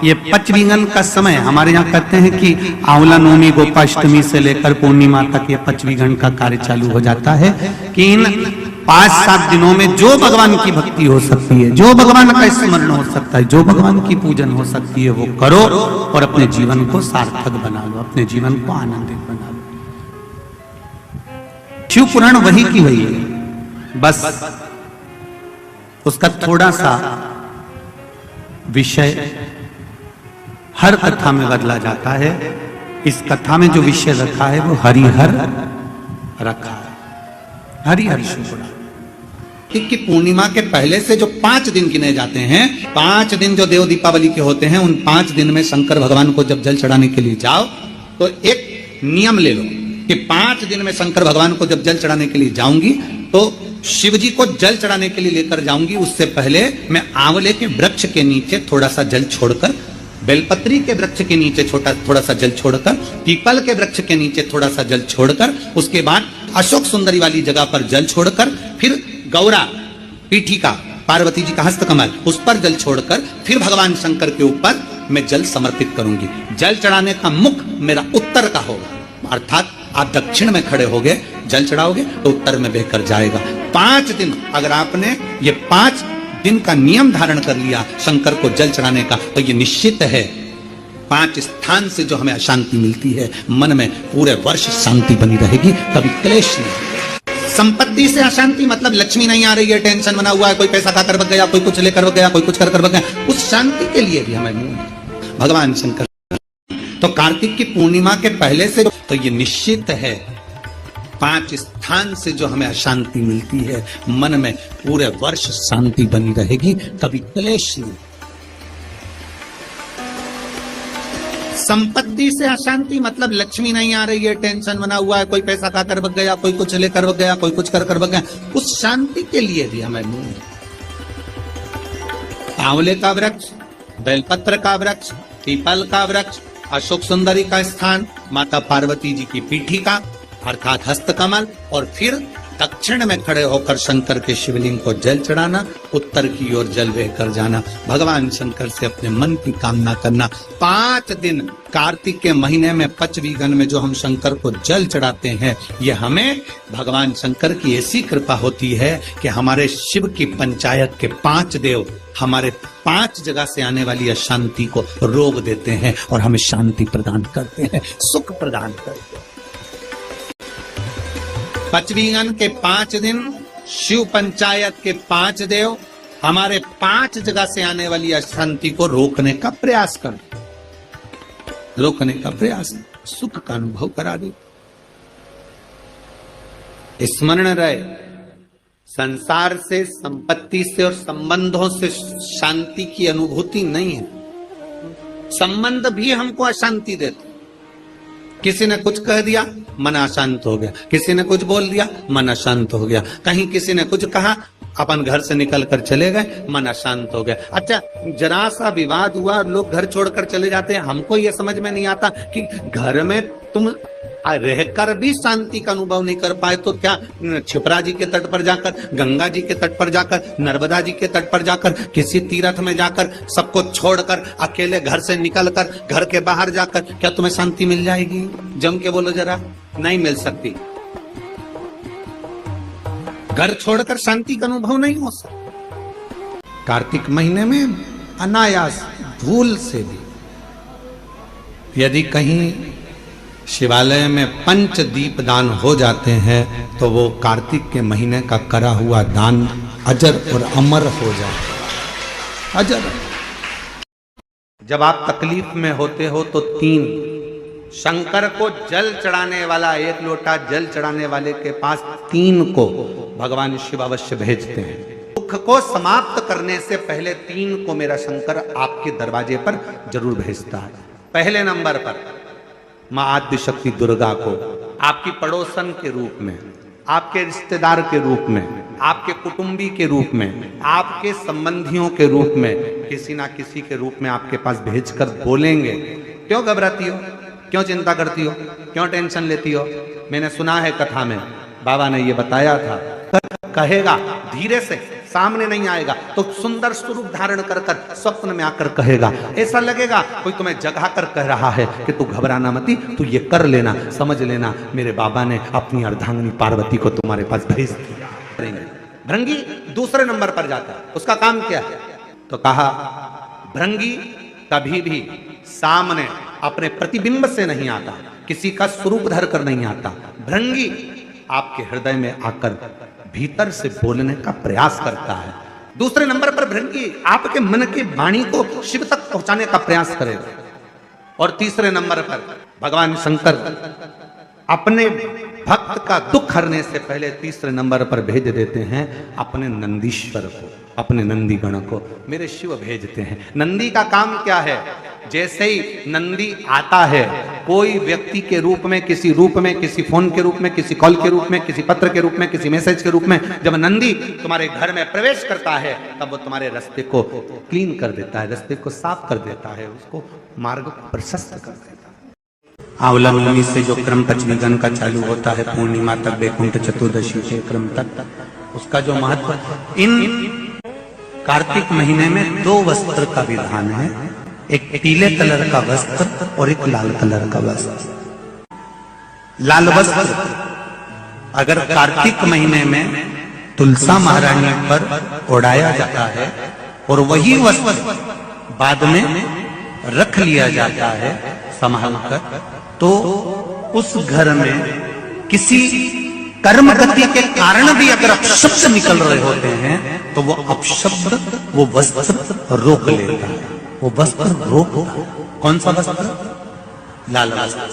ये पचवीगन का समय हमारे यहाँ कहते हैं कि आंवला नवमी गोपाष्टमी से लेकर पूर्णिमा तक ये पचवीगन का कार्य चालू हो जाता है कि इन 5-7 दिनों में जो भगवान की भक्ति हो सकती है, जो भगवान का स्मरण हो सकता है, जो भगवान की पूजन हो सकती है, वो करो और अपने जीवन को सार्थक बना लो, अपने जीवन को आनंदित बना लो। शिव पुराण वही की वही है, बस उसका थोड़ा सा विषय हर कथा में बदला जाता है। इस कथा में जो विषय रखा है वो हरिहर रखा है, हरिहर शिव पुराण की पूर्णिमा के पहले से जो 5 दिन गिने जाते हैं, 5 दिन जो देव दीपावली के होते हैं, उन 5 दिन में शंकर भगवान को जब जल चढ़ाने के लिए जाओ तो एक नियम ले लो कि 5 दिन में शंकर भगवान को जब जल चढ़ाने के लिए जाऊंगी तो शिव जी को जल चढ़ाने के लिए लेकर जाऊंगी, उससे पहले मैं आंवले के वृक्ष के नीचे थोड़ा सा जल छोड़कर, बेलपत्री के वृक्ष के नीचे थोड़ा सा जल छोड़कर, पीपल के वृक्ष के नीचे थोड़ा सा जल छोड़कर, उसके बाद अशोक सुंदरी वाली जगह पर जल छोड़कर, फिर गौरा पीठिका पार्वती जी का हस्तकमल उस पर जल छोड़कर, फिर भगवान शंकर के ऊपर मैं जल समर्पित करूंगी। जल चढ़ाने का मुख मेरा उत्तर का होगा, अर्थात आप दक्षिण में खड़े होगे, जल चढ़ाओगे तो उत्तर में बहकर जाएगा। 5 दिन अगर आपने ये 5 दिन का नियम धारण कर लिया शंकर को जल चढ़ाने का, तो ये निश्चित है 5 स्थान से जो हमें अशांति मिलती है, मन में पूरे वर्ष शांति बनी रहेगी, कभी क्लेश नहीं। संपत्ति से अशांति मतलब लक्ष्मी नहीं आ रही है, टेंशन बना हुआ है, कोई पैसा खाकर बग गया, कोई कुछ लेकर बग गया, कोई कुछ कर बग गया, उस शांति के लिए भी हमें भगवान शंकर। तो कार्तिक की पूर्णिमा के पहले से तो ये निश्चित है 5 स्थान से जो हमें अशांति मिलती है, मन में पूरे वर्ष शांति बनी रहेगी, कभी क्लेश नहीं। संपत्ति से अशांति मतलब लक्ष्मी नहीं आ रही है, टेंशन बना हुआ है, कोई पैसा खाकर बग गया, कोई कुछ लेकर बग गया, कोई कुछ कर बग गया, उस शांति के लिए भी हमें आंवले का वृक्ष, बेलपत्र का वृक्ष, पीपल का वृक्ष, अशोक सुंदरी का स्थान, माता पार्वती जी की पीठिका अर्थात हस्तकमल, और फिर दक्षिण में खड़े होकर शंकर के शिवलिंग को जल चढ़ाना, उत्तर की ओर जल बहकर जाना, भगवान शंकर से अपने मन की कामना करना। 5 दिन कार्तिक के महीने में पचवीगन में जो हम शंकर को जल चढ़ाते हैं, ये हमें भगवान शंकर की ऐसी कृपा होती है कि हमारे शिव की पंचायत के 5 देव हमारे 5 जगह से आने वाली अशांति को रोक देते हैं और हमें शांति प्रदान करते हैं, सुख प्रदान करते हैं। पचवीगन के 5 दिन शिव पंचायत के 5 देव हमारे 5 जगह से आने वाली अशांति को रोकने का प्रयास करते, रोकने का प्रयास, सुख का अनुभव करा दे। स्मरण रहे, संसार से, संपत्ति से और संबंधों से शांति की अनुभूति नहीं है। संबंध भी हमको अशांति देते, किसी ने कुछ कह दिया मन अशांत हो गया, किसी ने कुछ बोल दिया मन अशांत हो गया, कहीं किसी ने कुछ कहा अपन घर से निकल कर चले गए मन अशांत हो गया। अच्छा, जरा सा विवाद हुआ लोग घर छोड़कर चले जाते हैं, हमको ये समझ में नहीं आता कि घर में तुम रहकर भी शांति का अनुभव नहीं कर पाए तो क्या क्षिप्रा जी के तट पर जाकर, गंगा जी के तट पर जाकर, नर्मदा जी के तट पर जाकर, किसी तीर्थ में जाकर, सबको छोड़कर अकेले घर से निकलकर, घर के बाहर जाकर क्या तुम्हें शांति मिल जाएगी? जम के बोलो जरा, नहीं मिल सकती। घर छोड़कर शांति का अनुभव नहीं हो सकता। कार्तिक महीने में अनायास भूल से भी यदि कहीं शिवालय में 5 दीप दान हो जाते हैं तो वो कार्तिक के महीने का करा हुआ दान अजर और अमर हो जाता है, अजर। जब आप तकलीफ में होते हो तो 3 शंकर को जल चढ़ाने वाला, 1 लोटा जल चढ़ाने वाले के पास 3 को भगवान शिव अवश्य भेजते हैं। दुख को समाप्त करने से पहले 3 को मेरा शंकर आपके दरवाजे पर जरूर भेजता है। पहले नंबर पर मां आद्य शक्ति दुर्गा को आपकी पड़ोसन के रूप में, आपके रिश्तेदार के रूप में, आपके कुटुंबी के रूप में, आपके संबंधियों के रूप में, किसी ना किसी के रूप में आपके पास भेजकर बोलेंगे, क्यों घबराती हो, क्यों चिंता करती हो, क्यों टेंशन लेती हो? मैंने सुना है कथा में बाबा ने ये बताया था, कहेगा धीरे से सामने नहीं आएगा तो सुंदर स्वरूप धारण कर कर स्वप्न में आकर कहेगा। ऐसा लगेगा कोई तुम्हें जगा कर कह रहा है कि तू घबराना मती, तू ये कर लेना, समझ लेना मेरे बाबा ने अपनी अर्धांगिनी पार्वती को तुम्हारे पास भेज दिया। भृंगी दूसरे नंबर पर जाता है, उसका काम क्या है? तो कहा भृंगी कभी भी सामने अपने प्रतिबिंब से नहीं आता, किसी का स्वरूप धर कर नहीं आता। भृंगी आपके हृदय में आकर भीतर से बोलने का प्रयास करता है। दूसरे नंबर पर भृंगी आपके मन की वाणी को शिव तक पहुंचाने का प्रयास करेगा। और तीसरे नंबर पर भगवान शंकर अपने भक्त का दुख हरने से पहले तीसरे नंबर पर भेज देते हैं अपने नंदीश्वर को, अपने नंदी गण को मेरे शिव भेजते हैं। नंदी का काम क्या है? जैसे ही नंदी आता है, कोई व्यक्ति के रूप में, किसी रूप में, किसी फोन के रूप में, किसी कॉल के रूप में, किसी पत्र के रूप में, किसी मैसेज के रूप में, जब नंदी तुम्हारे घर में प्रवेश करता है तब वो तुम्हारे रास्ते को क्लीन कर देता है, रास्ते को साफ कर देता है, उसको मार्ग को प्रशस्त कर देता है। आंवला नवमी से जो क्रम पंचमीगन का चालू होता है, पूर्णिमा तक, वैकुंठ चतुर्दशी के क्रम तक, उसका जो महत्व, इन कार्तिक महीने में दो वस्त्र का विधान है, एक पीले कलर का वस्त्र और एक लाल कलर का वस्त्र। लाल वस्त्र अगर कार्तिक महीने में तुलसा महारानी पर ओढ़ाया जाता है और वही वस्त्र बाद में रख लिया जाता है संभाल कर, तो उस घर में किसी कर्म गति के कारण भी अगर अपशब्द निकल रहे होते हैं तो वो अपशब्द वो वस्त्र रोक लेता है, वो वस्त्र रोक। कौन सा वस्त्र? लाल वस्त्र,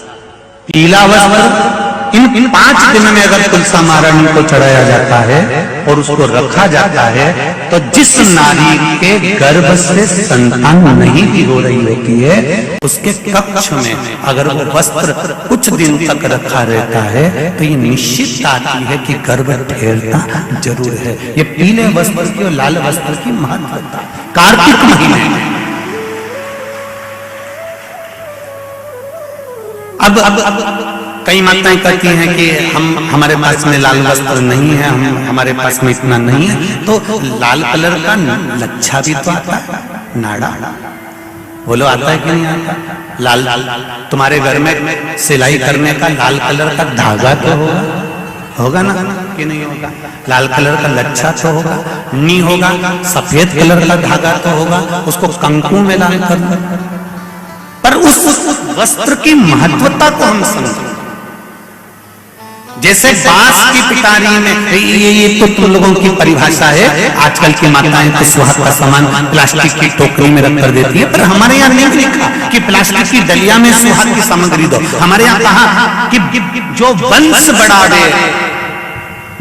पीला वस्त्र। इन 5 दिन में अगर तुलसा महारानी को चढ़ाया जाता है और उसको रखा जाता है तो जिस नारी के गर्भ से संतान नहीं भी हो रही होती है, उसके कक्ष में अगर वो वस्त्र कुछ दिन तक रखा रहता है तो ये निश्चित आती है कि गर्भ ठहरता जरूर है। ये पीले वस्त्र की और लाल वस्त्र की महत्वता कार्तिक महीने में। अब कई माताएं कहती हैं कि हमारे पास में लाल वस्त्र नहीं है, हमारे पास में इतना नहीं है, तो लाल कलर का लच्छा भी तो आता है, नाड़ा, बोलो आता है कि नहीं आता? लाल तुम्हारे घर में सिलाई करने का लाल कलर का धागा तो होगा ना कि नहीं होगा? लाल कलर का लच्छा तो होगा, नहीं होगा सफेद कलर का धागा तो होगा, उसको कंकु में लाल कर। पर उस वस्त्र की महत्वता को हम समझें। जैसे बांस की पिटारी में, ये तो तुम लोगों की परिभाषा है, आजकल की माताएं तो सुहाग का सामान प्लास्टिक की टोकरी में रख कर देती है, पर हमारे यहाँ नहीं लिखा कि प्लास्टिक की डलिया में सुहाग की सामग्री दो। हमारे यहाँ कहा कि जो वंश बढ़ावे,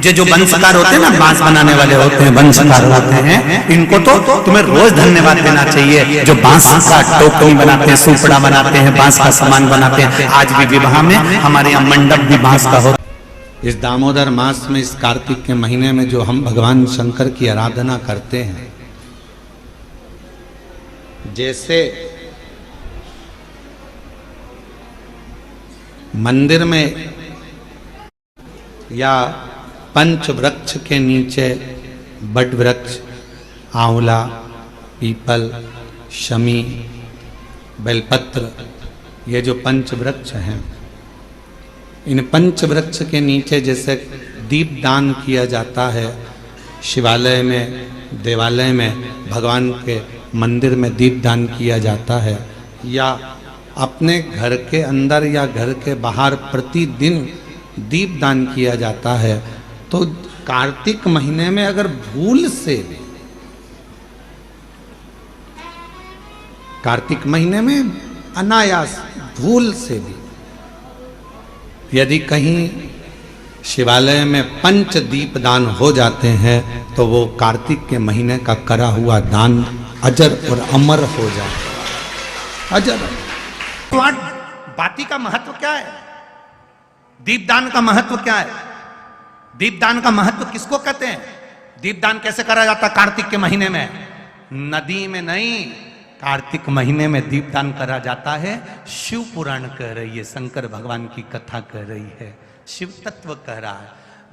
जो वंशकार होते हैं ना, बांस बनाने वाले होते हैं, वंशकार होते हैं, इनको तो तुम्हें रोज धन्यवाद देना चाहिए। जो बांस का टोकरी बनाते हैं, सुपड़ा बनाते हैं, बांस का सामान बनाते हैं। आज भी विवाह में हमारे यहाँ मंडप भी बांस का होता है। इस दामोदर मास में, इस कार्तिक के महीने में जो हम भगवान शंकर की आराधना करते हैं, जैसे मंदिर में या पंच वृक्ष के नीचे बट वृक्ष, आंवला, पीपल, शमी, बेलपत्र, ये जो पंच वृक्ष हैं, इन पंच वृक्ष के नीचे जैसे दीप दान किया जाता है, शिवालय में, देवालय में, भगवान के मंदिर में दीप दान किया जाता है, या अपने घर के अंदर या घर के बाहर प्रतिदिन दीप दान किया जाता है, तो कार्तिक महीने में अगर भूल से भी, कार्तिक महीने में अनायास भूल से भी यदि कहीं शिवालय में पंच दीप दान हो जाते हैं तो वो कार्तिक के महीने का करा हुआ दान अजर और अमर हो जाता है, अजर। तो आज बाती का महत्व क्या है? दीपदान का महत्व क्या है? दीपदान का महत्व किसको कहते हैं? दीपदान कैसे करा जाता है कार्तिक के महीने में? नदी में नहीं, कार्तिक महीने में दीपदान करा जाता है। शिव पुराण कह रही है, शंकर भगवान की कथा कह रही है, शिव तत्व कह रहा है।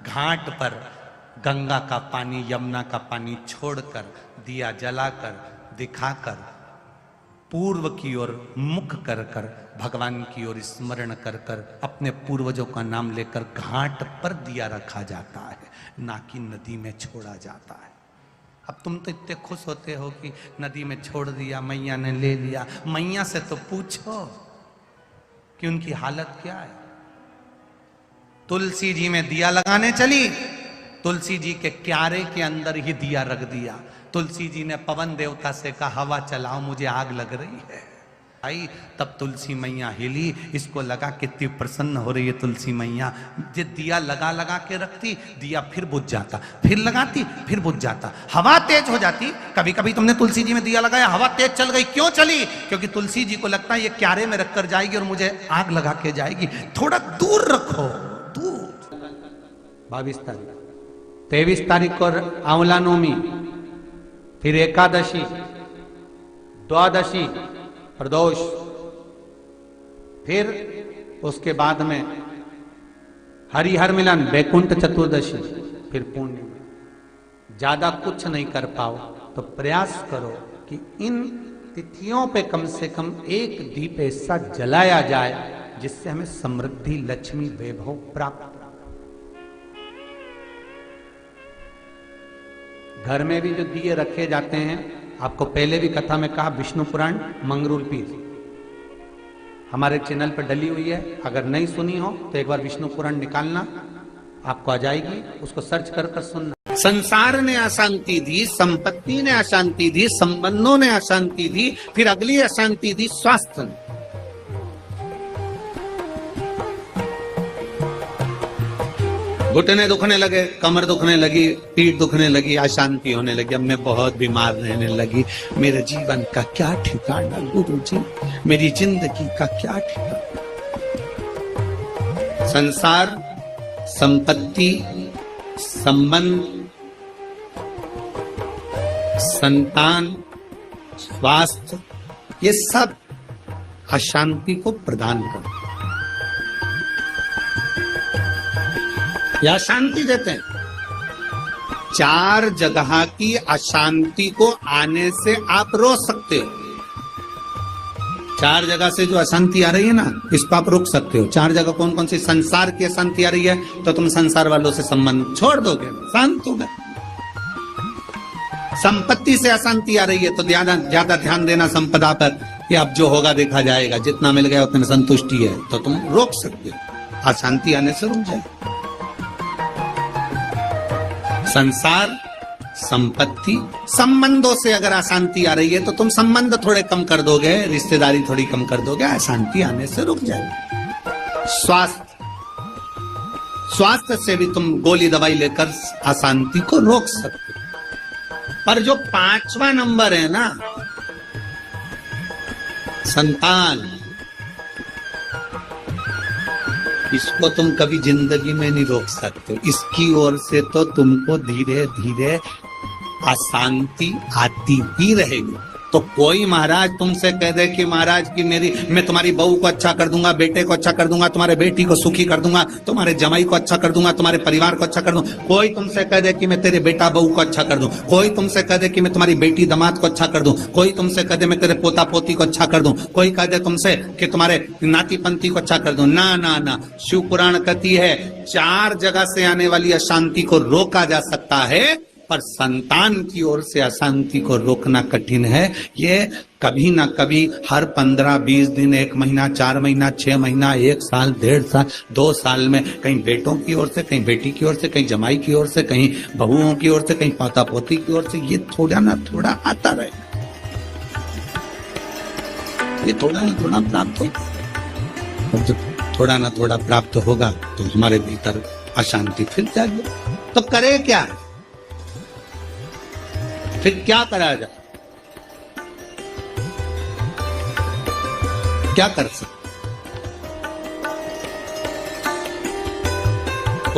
घाट पर गंगा का पानी, यमुना का पानी छोड़कर, दिया जलाकर, दिखाकर, पूर्व की ओर मुख कर कर, भगवान की ओर स्मरण कर कर, अपने पूर्वजों का नाम लेकर घाट पर दिया रखा जाता है, ना कि नदी में छोड़ा जाता है। अब तुम तो इतने खुश होते हो कि नदी में छोड़ दिया, मैया ने ले लिया। मैया से तो पूछो कि उनकी हालत क्या है। तुलसी जी में दिया लगाने चली, तुलसी जी के क्यारे के अंदर ही दिया रख दिया। तुलसी जी ने पवन देवता से कहा हवा चलाओ, मुझे आग लग रही है। आई तब तुलसी मैया हिली, इसको लगा कितनी प्रसन्न हो रही है तुलसी मैया। जो दिया लगा लगा के रखती, दिया फिर बुझ जाता, फिर लगाती, फिर बुझ जाता, हवा तेज हो जाती। कभी कभी तुमने तुलसी जी में दिया लगाया, हवा तेज चल गई, क्यों चली? क्योंकि तुलसी जी को लगता है ये क्यारे में रखकर जाएगी और मुझे आग लगा के जाएगी, थोड़ा दूर रखो, दूर। 22 तारीख, 23 तारीख को आंवला नवमी, फिर एकादशी, द्वादशी, प्रदोष, फिर उसके बाद में हरिहर मिलन, बैकुंठ चतुर्दशी, फिर पूर्णिमा। ज्यादा कुछ नहीं कर पाओ तो प्रयास करो कि इन तिथियों पे कम से कम एक दीप ऐसा जलाया जाए जिससे हमें समृद्धि, लक्ष्मी, वैभव प्राप्त। घर में भी जो दिए रखे जाते हैं, आपको पहले भी कथा में कहा, विष्णु पुराण मंगरूल पीर हमारे चैनल पर डली हुई है। अगर नहीं सुनी हो तो एक बार विष्णु पुराण निकालना, आपको आ जाएगी, उसको सर्च कर कर सुनना। संसार ने अशांति दी, संपत्ति ने अशांति दी, संबंधों ने अशांति दी, फिर अगली अशांति दी स्वास्थ्य ने। घुटने दुखने लगे, कमर दुखने लगी, पीठ दुखने लगी, अशांति होने लगी, अब मैं बहुत बीमार रहने लगी, मेरे जीवन का क्या ठिकाना गुरुजी, मेरी जिंदगी का क्या ठिकाना। संसार, संपत्ति, संबंध, संतान, स्वास्थ्य, ये सब अशांति को प्रदान करते, या शांति देते हैं। 4 जगह की अशांति को आने से आप रोक सकते हो। 4 जगह से जो अशांति आ रही है ना, इसको आप रोक सकते हो। 4 जगह कौन कौन सी? संसार की अशांति आ रही है तो तुम संसार वालों से संबंध छोड़ दोगे, शांत हो गए। संपत्ति से अशांति आ रही है तो ज्यादा ध्यान देना संपदा पर, कि अब जो होगा देखा जाएगा, जितना मिल गया उतने संतुष्टि है, तो तुम रोक सकते हो, अशांति आने से रुक जाएगी। संसार, संपत्ति, संबंधों से अगर अशांति आ रही है तो तुम संबंध थोड़े कम कर दोगे, रिश्तेदारी थोड़ी कम कर दोगे, अशांति आने से रुक जाएगी। स्वास्थ्य, स्वास्थ्य से भी तुम गोली दवाई लेकर अशांति को रोक सकते हो। पर जो 5वां नंबर है ना, संतान, इसको तुम कभी जिंदगी में नहीं रोक सकते। इसकी ओर से तो तुमको धीरे धीरे अशांति आती ही रहेगी। तो कोई महाराज तुमसे कह दे कि महाराज की मैं तुम्हारी बहू को अच्छा कर दूंगा, बेटे को अच्छा कर दूंगा, तुम्हारे बेटी को सुखी कर दूंगा, तुम्हारे जमाई को अच्छा कर दूंगा, तुम्हारे परिवार को अच्छा कर दूंगा। कोई तुमसे कह दे कि मैं तेरे बेटा बहू को अच्छा कर दूं, कोई तुमसे कह दे कि मैं तुम्हारी बेटी दामाद को अच्छा कर दूं, कोई तुमसे कह दे मैं तेरे पोता पोती को अच्छा कर दूं, कोई कह दे तुमसे कि तुम्हारे नाती पंथी को अच्छा कर दूं। ना ना ना, शिव पुराण कहती है 4 जगह से आने वाली अशांति को रोका जा सकता है, पर संतान की ओर से अशांति को रोकना कठिन है। ये कभी ना कभी हर 15-20 दिन, 1 महीना, 4 महीना, 6 महीना, 1 साल, 1.5 साल, 2 साल में कहीं बेटों की ओर से, कहीं बेटी की ओर से, कहीं जमाई की ओर से, कहीं बहुओं की ओर से, कहीं पोता पोती की ओर से, ये थोड़ा ना थोड़ा आता रहेगा। ये थोड़ा ना थोड़ा प्राप्त होगा। जब थोड़ा ना थोड़ा प्राप्त होगा तो हमारे भीतर अशांति फिर जाएगी। तो करे क्या? फिर क्या करा जाए? क्या कर सकते?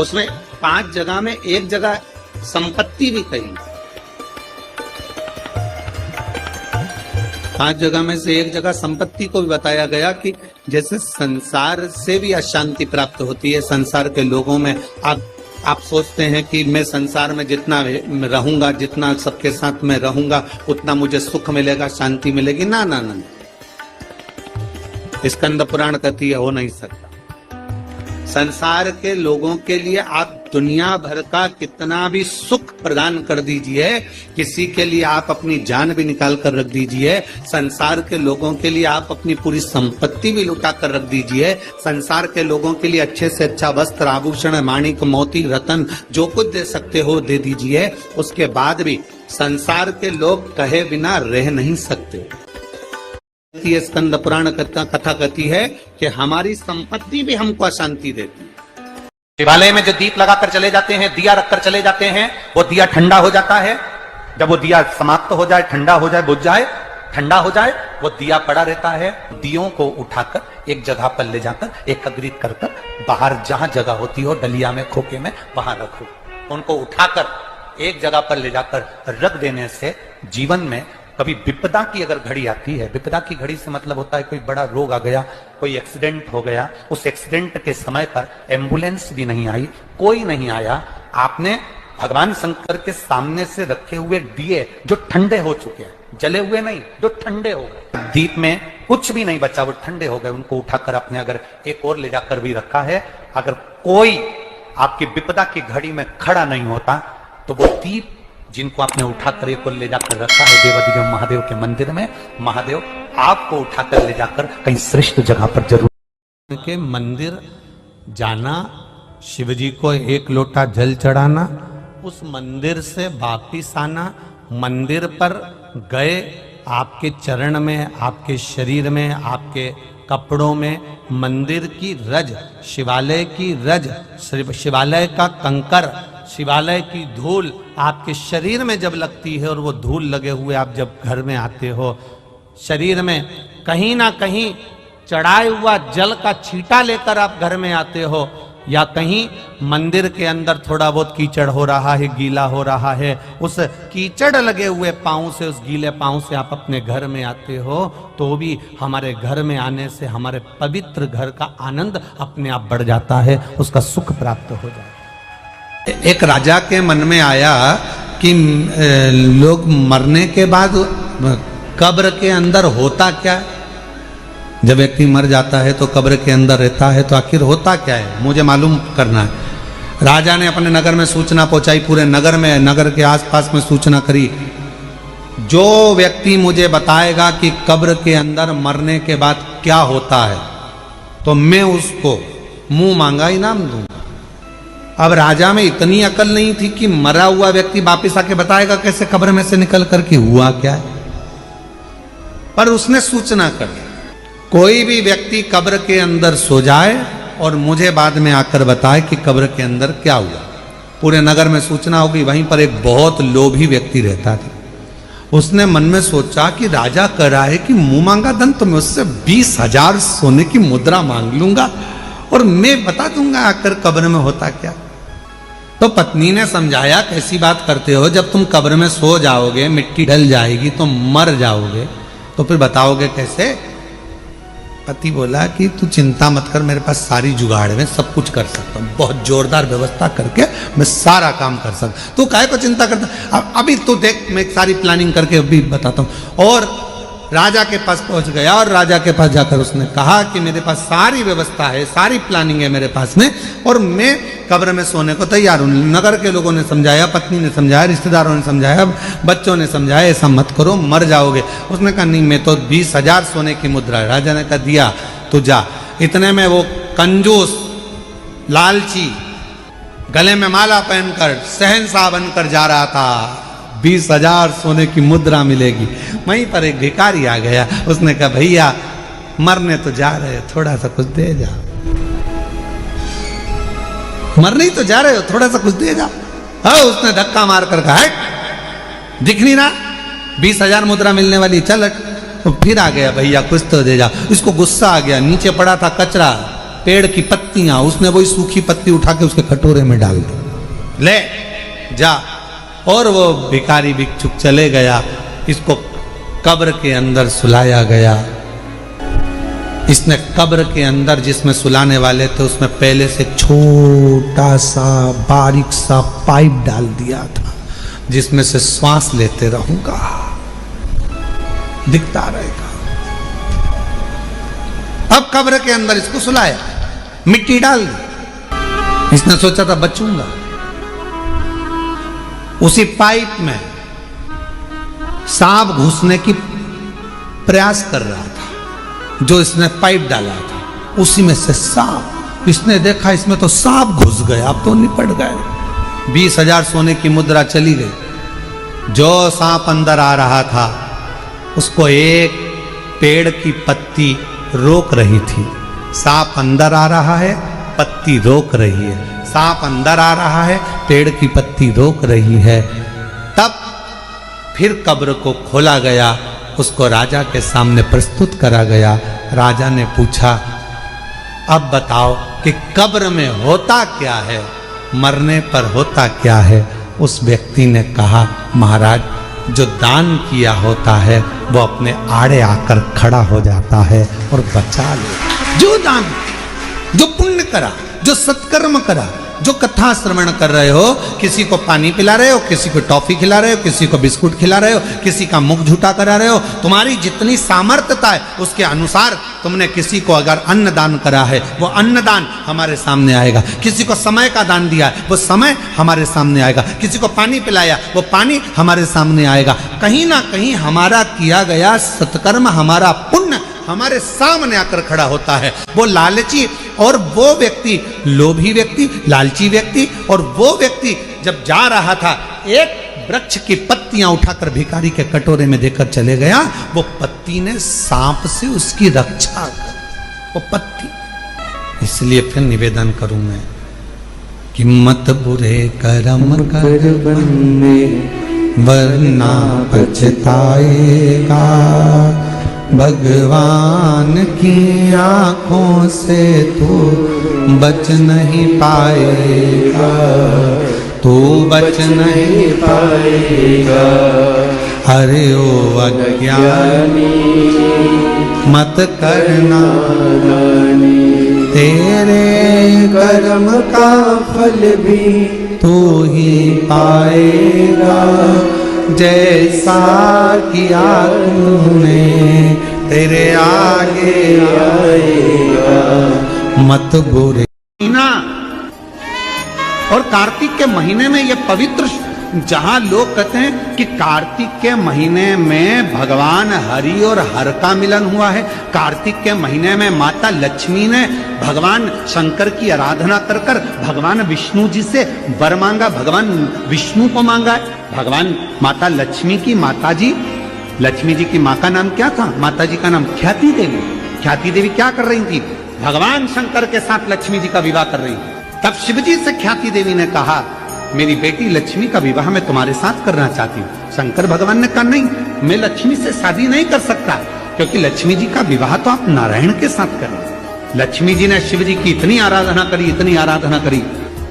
उसमें 5 जगह में एक जगह संपत्ति भी कही, 5 जगह में से एक जगह संपत्ति को भी बताया गया कि जैसे संसार से भी अशांति प्राप्त होती है, संसार के लोगों में आप आप सोचते हैं कि मैं संसार में जितना रहूंगा, जितना सबके साथ में रहूंगा, उतना मुझे सुख मिलेगा, शांति मिलेगी। ना ना ना, स्कंद पुराण कहती है हो नहीं सकता। संसार के लोगों के लिए आप दुनिया भर का कितना भी सुख प्रदान कर दीजिए, किसी के लिए आप अपनी जान भी निकाल कर रख दीजिए, संसार के लोगों के लिए आप अपनी पूरी संपत्ति भी लुटा कर रख दीजिए, संसार के लोगों के लिए अच्छे से अच्छा वस्त्र, आभूषण, माणिक, मोती, रतन जो कुछ दे सकते हो दे दीजिए, उसके बाद भी संसार के लोग कहे बिना रह नहीं सकते। ये स्कंद पुराण कथा कहती है कि हमारी संपत्ति भी हमको अशांति देती है। शिवालय में जो दीप लगाकर चले जाते हैं, दिया रखकर चले जाते हैं, वो दिया ठंडा हो जाता है। जब वो दिया समाप्त हो जाए, ठंडा हो जाए, बुझ जाए, ठंडा हो जाए, वो दिया पड़ा रहता है। दियों को उठाकर एक जगह पर ले जाकर एकत्रित कर बाहर जहां जगह होती हो, डलिया में, खोखे में, वहां रखो। उनको उठाकर एक जगह पर ले जाकर रख देने से जीवन में कभी विपदा की अगर घड़ी आती है, विपदा की घड़ी से मतलब होता है कोई बड़ा रोग आ गया, कोई एक्सीडेंट हो गया, उस एक्सीडेंट के समय पर एम्बुलेंस भी नहीं आई, कोई नहीं आया, आपने भगवान शंकर के सामने से रखे हुए दिए जो ठंडे हो चुके हैं, जले हुए नहीं, जो ठंडे हो गए, दीप में कुछ भी नहीं बचा, वो ठंडे हो गए, उनको उठाकर आपने अगर एक और ले जाकर भी रखा है, अगर कोई आपकी विपदा की घड़ी में खड़ा नहीं होता तो वो दीप जिनको आपने उठाकर एक और ले जाकर रखा है देवाधिदेव महादेव के मंदिर में, महादेव आपको उठाकर ले जाकर कहीं श्रेष्ठ जगह पर जरूर के मंदिर जाना, शिवजी को एक लोटा जल चढ़ाना, उस मंदिर से वापिस आना, मंदिर पर गए, आपके चरण में, आपके शरीर में, आपके कपड़ों में मंदिर की रज, शिवालय की रज, शिवालय का कंकर, शिवालय की धूल आपके शरीर में जब लगती है और वो धूल लगे हुए आप जब घर में आते हो, शरीर में कहीं ना कहीं चढ़ाए हुआ जल का छींटा लेकर आप घर में आते हो, या कहीं मंदिर के अंदर थोड़ा बहुत कीचड़ हो रहा है, गीला हो रहा है, उस कीचड़ लगे हुए पांव से, उस गीले पांव से आप अपने घर में आते हो, तो भी हमारे घर में आने से हमारे पवित्र घर का आनंद अपने आप बढ़ जाता है, उसका सुख प्राप्त हो जाता है। एक राजा के मन में आया कि लोग मरने के बाद कब्र के अंदर होता क्या है। जब व्यक्ति मर जाता है तो कब्र के अंदर रहता है, तो आखिर होता क्या है, मुझे मालूम करना है। राजा ने अपने नगर में सूचना पहुंचाई, पूरे नगर में, नगर के आसपास में सूचना करी, जो व्यक्ति मुझे बताएगा कि कब्र के अंदर मरने के बाद क्या होता है तो मैं उसको मुंह मांगा इनाम दूंगा। अब राजा में इतनी अकल नहीं थी कि मरा हुआ व्यक्ति वापिस आके बताएगा कैसे कब्र में से निकल करके हुआ क्या है, पर उसने सूचना कर दी, कोई भी व्यक्ति कब्र के अंदर सो जाए और मुझे बाद में आकर बताए कि कब्र के अंदर क्या हुआ। पूरे नगर में सूचना होगी। वहीं पर एक बहुत लोभी व्यक्ति रहता था। उसने मन में सोचा कि राजा कह रहा है कि मुंह मांगा धन, तो मैं उससे 20,000 सोने की मुद्रा मांग लूंगा और मैं बता दूंगा आकर कब्र में होता क्या। तो पत्नी ने समझाया, कैसी बात करते हो, जब तुम कब्र में सो जाओगे, मिट्टी ढल जाएगी तो मर जाओगे, तो फिर बताओगे कैसे। पति बोला कि तू चिंता मत कर, मेरे पास सारी जुगाड़ है, सब कुछ कर सकता हूँ, बहुत जोरदार व्यवस्था करके मैं सारा काम कर सकता। तू काहे को चिंता करता, अभी तू देख, मैं सारी प्लानिंग करके अभी बताता हूँ। और राजा के पास पहुंच गया और राजा के पास जाकर उसने कहा कि मेरे पास सारी व्यवस्था है, सारी प्लानिंग है मेरे पास में, और मैं कब्र में सोने को तैयार हूं। नगर के लोगों ने समझाया, पत्नी ने समझाया, रिश्तेदारों ने समझाया, बच्चों ने समझाया, ऐसा मत करो, मर जाओगे। उसने कहा नहीं, मैं तो 20,000 सोने की मुद्रा है। राजा ने कहा दिया, तू जा। इतने में वो कंजूस, लालची, गले में माला पहनकर शहंशाह बनकर जा रहा था। 20,000 सोने की मुद्रा मिलेगी। वहीं पर एक भिखारी आ गया, उसने कहा भैया मरने तो जा रहे हो, थोड़ा सा कुछ दे जा। मरने ही तो जा रहे हो, थोड़ा सा कुछ दे जा। हाँ, उसने धक्का मार कर कहा, हट, दिख नहीं रहा 20,000 मुद्रा मिलने वाली, चल हट। तो फिर आ गया, भैया कुछ तो दे जा। इसको गुस्सा आ गया, नीचे पड़ा था कचरा, पेड़ की पत्तियां, उसने वही सूखी पत्ती उठा के उसके कटोरे में डाल दी, ले जा। और वो भिखारी भिक्षुक चले गया। इसको कब्र के अंदर सुलाया गया। इसने कब्र के अंदर जिसमें सुलाने वाले थे उसमें पहले से छोटा सा बारीक सा पाइप डाल दिया था, जिसमें से श्वास लेते रहूंगा, दिखता रहेगा। अब कब्र के अंदर इसको सुलाया, मिट्टी डाल दी। इसने सोचा था बचूंगा। उसी पाइप में सांप घुसने की प्रयास कर रहा था, जो इसने पाइप डाला था उसी में से सांप। इसने देखा इसमें तो सांप घुस गए, अब तो निपट गए। 20,000 सोने की मुद्रा चली गई। जो सांप अंदर आ रहा था उसको एक पेड़ की पत्ती रोक रही थी। सांप अंदर आ रहा है, पत्ती रोक रही है। सांप अंदर आ रहा है, पेड़ की पत्ती रोक रही है। तब फिर कब्र को खोला गया, उसको राजा के सामने प्रस्तुत करा गया। राजा ने पूछा, अब बताओ कि कब्र में होता क्या है, मरने पर होता क्या है? उस व्यक्ति ने कहा, महाराज, जो दान किया होता है वो अपने आड़े आकर खड़ा हो जाता है और बचा ले। जो दान, जो पुण्य करा, जो सत्कर्म करा, जो कथा श्रवण कर रहे हो, किसी को पानी पिला रहे हो, किसी को टॉफी खिला रहे हो, किसी को बिस्कुट खिला रहे हो, किसी का मुख झूठा करा रहे हो, तुम्हारी जितनी सामर्थ्यता है उसके अनुसार तुमने किसी को अगर अन्न दान करा है वो अन्न दान हमारे सामने आएगा। किसी को समय का दान दिया है वो समय हमारे सामने आएगा। किसी को पानी पिलाया वो पानी हमारे सामने आएगा। कहीं ना कहीं हमारा किया गया सत्कर्म, हमारा पुण्य हमारे सामने आकर खड़ा होता है। वो लालची और वो व्यक्ति, लोभी व्यक्ति, लालची व्यक्ति और वो व्यक्ति जब जा रहा था, एक वृक्ष की पत्तियां उठाकर भिखारी के कटोरे में देकर चले गया। वो पत्ती ने सांप से उसकी रक्षा कर, वो पत्ती। इसलिए फिर निवेदन करूं मैं कि मत बुरे कर्म कर बनने वरना पछताएगा। भगवान की आंखों से तू बच नहीं पाएगा, तू बच नहीं पाएगा। अरे ओ अज्ञानी मत करना, तेरे कर्म का फल भी तू ही पाएगा। जैसा किया तूने तेरे आगे आएगा। मत बुरे ना। और कार्तिक के महीने में ये पवित्र, जहां लोग कहते हैं कि कार्तिक के महीने में भगवान हरि और हर का मिलन हुआ है। कार्तिक के महीने में माता लक्ष्मी ने भगवान शंकर की आराधना कर कर भगवान विष्णु जी से वर मांगा, भगवान विष्णु को मांगा है। भगवान माता लक्ष्मी की माता जी, लक्ष्मी जी की माँ का नाम क्या था? माता जी का नाम ख्याति देवी। ख्याति देवी क्या कर रही थी? भगवान शंकर के साथ लक्ष्मी जी का विवाह कर रही थी। तब शिव जी से ख्याति देवी ने कहा, मेरी बेटी लक्ष्मी का विवाह मैं तुम्हारे साथ करना चाहती हूँ। शंकर भगवान ने कहा, नहीं, मैं लक्ष्मी से शादी नहीं कर सकता, क्योंकि लक्ष्मी जी का विवाह तो आप नारायण के साथ करें। लक्ष्मी जी ने शिव जी की इतनी आराधना करी, इतनी आराधना करी।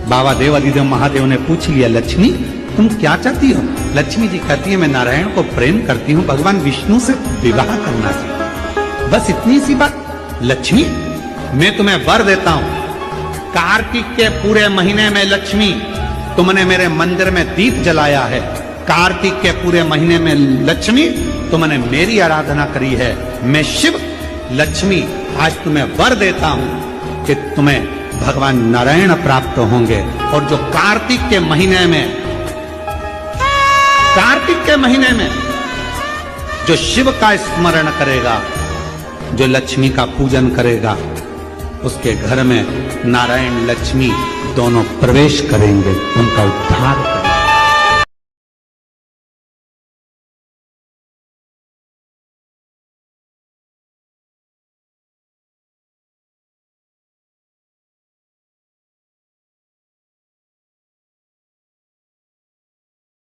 बाबा देव आदिदेव महादेव ने पूछ लिया, लक्ष्मी तुम क्या चाहती हो? लक्ष्मी जी कहती है, मैं नारायण को प्रेम करती हूँ, भगवान विष्णु से विवाह करना चाहती। बस इतनी सी बात। लक्ष्मी, मैं तुम्हें वर देता हूँ, कार्तिक के पूरे महीने में लक्ष्मी तुमने मेरे मंदिर में दीप जलाया है। कार्तिक के पूरे महीने में लक्ष्मी तुमने मेरी आराधना करी है। मैं शिव लक्ष्मी आज तुम्हें वर देता हूं कि तुम्हें भगवान नारायण प्राप्त होंगे। और जो कार्तिक के महीने में जो शिव का स्मरण करेगा, जो लक्ष्मी का पूजन करेगा, उसके घर में नारायण लक्ष्मी दोनों प्रवेश करेंगे, उनका उद्धार करेंगे।